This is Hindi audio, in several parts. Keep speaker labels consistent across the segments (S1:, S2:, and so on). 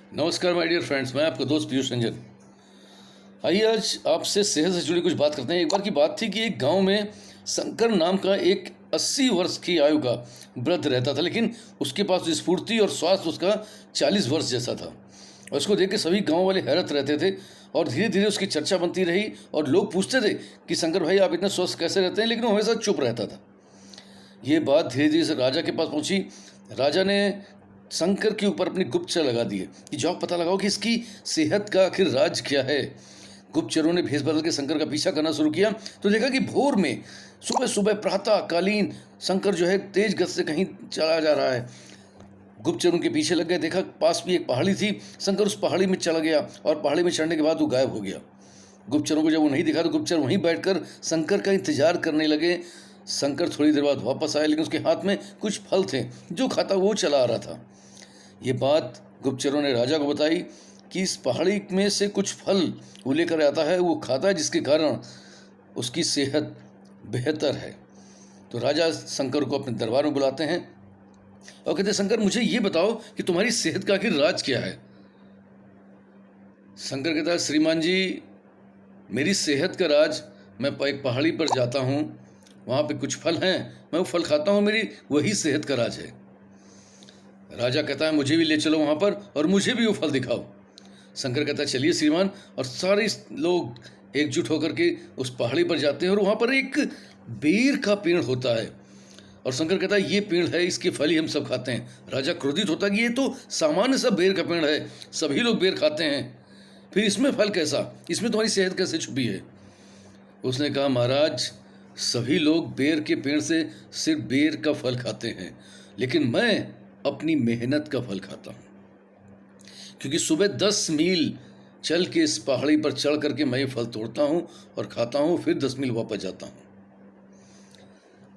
S1: नमस्कार माय डियर फ्रेंड्स, मैं आपका दोस्त पीयूष रंजन। आइए आज आपसे सेहत से जुड़ी कुछ बात करते हैं। एक बार की बात थी कि एक गांव में शंकर नाम का एक 80 वर्ष की आयु का वृद्ध रहता था, लेकिन उसके पास स्फूर्ति और स्वास्थ्य उसका 40 वर्ष जैसा था। और उसको देख के सभी गाँव वाले हैरत रहते थे और धीरे धीरे उसकी चर्चा बनती रही और लोग पूछते थे कि शंकर भाई आप इतने स्वस्थ कैसे रहते हैं, लेकिन वो हमेशा चुप रहता था। ये बात धीरे धीरे से राजा के पास पहुंची। राजा ने शंकर के ऊपर अपनी गुप्तचर लगा दी है कि जाओ पता लगाओ कि इसकी सेहत का आखिर राज क्या है। गुप्तचरों ने भेस बदल के शंकर का पीछा करना शुरू किया तो देखा कि भोर में सुबह सुबह प्रातःकालीन शंकर जो है तेज गति से कहीं चला जा रहा है। गुप्तचरों के पीछे लग गए, देखा पास भी एक पहाड़ी थी। शंकर उस पहाड़ी में चला गया और पहाड़ी में चढ़ने के बाद वो गायब हो गया। गुप्तचरों को जब वो नहीं दिखा तो गुप्तचर वहीं बैठकर शंकर का इंतजार करने लगे। शंकर थोड़ी देर बाद वापस आया, लेकिन उसके हाथ में कुछ फल थे, जो खाता वो चला आ रहा था। ये बात गुप्तचरों ने राजा को बताई कि इस पहाड़ी में से कुछ फल वो लेकर आता है, वो खाता है, जिसके कारण उसकी सेहत बेहतर है। तो राजा शंकर को अपने दरबार में बुलाते हैं और कहते हैं, शंकर मुझे ये बताओ कि तुम्हारी सेहत का आखिर राज क्या है। शंकर कहता है, श्रीमान जी, मेरी सेहत का राज, मैं एक पहाड़ी पर जाता हूँ, वहाँ पे कुछ फल हैं, मैं वो फल खाता हूँ, मेरी वही सेहत का राज है। राजा कहता है, मुझे भी ले चलो वहाँ पर और मुझे भी वो फल दिखाओ। शंकर कहता है, चलिए श्रीमान। और सारे लोग एकजुट होकर के उस पहाड़ी पर जाते हैं और वहाँ पर एक बेर का पेड़ होता है। और शंकर कहता है, ये पेड़ है, इसके फल ही हम सब खाते हैं। राजा क्रोधित होता है कि ये तो सामान्य सा बेर का पेड़ है, सभी लोग बेर खाते हैं, फिर इसमें फल कैसा, इसमें तुम्हारी सेहत कैसे छुपी है। उसने कहा, महाराज, सभी लोग बेर के पेड़ से सिर्फ बेर का फल खाते हैं, लेकिन मैं अपनी मेहनत का फल खाता हूँ, क्योंकि सुबह 10 मील चल के इस पहाड़ी पर चढ़ करके मैं ये फल तोड़ता हूँ और खाता हूँ, फिर 10 मील वापस जाता हूँ।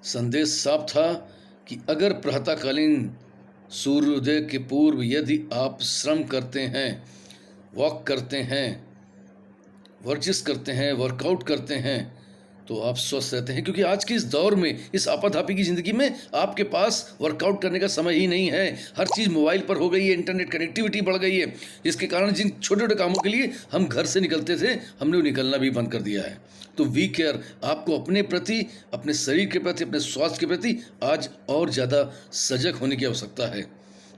S1: संदेश साफ था कि अगर प्रातःकालीन सूर्योदय के पूर्व यदि आप श्रम करते हैं, वॉक करते हैं, वर्जिश करते हैं, वर्कआउट करते हैं, तो आप स्वस्थ रहते हैं। क्योंकि आज के इस दौर में, इस आपाधापी की ज़िंदगी में आपके पास वर्कआउट करने का समय ही नहीं है। हर चीज़ मोबाइल पर हो गई है, इंटरनेट कनेक्टिविटी बढ़ गई है, जिसके कारण जिन छोटे छोटे कामों के लिए हम घर से निकलते थे, हमने वो निकलना भी बंद कर दिया है। तो वी केयर, आपको अपने प्रति, अपने शरीर के प्रति, अपने स्वास्थ्य के प्रति आज और ज़्यादा सजग होने की आवश्यकता है।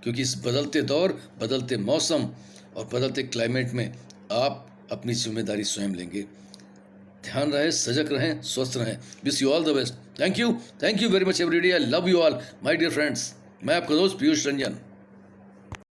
S1: क्योंकि इस बदलते दौर, बदलते मौसम और बदलते क्लाइमेट में आप अपनी जिम्मेदारी स्वयं लेंगे। ध्यान रहे, सजग रहें, स्वस्थ रहें। Wish you all the best. Thank you very much everyday. I love you all my dear friends. मैं आपका दोस्त पीयूष रंजन।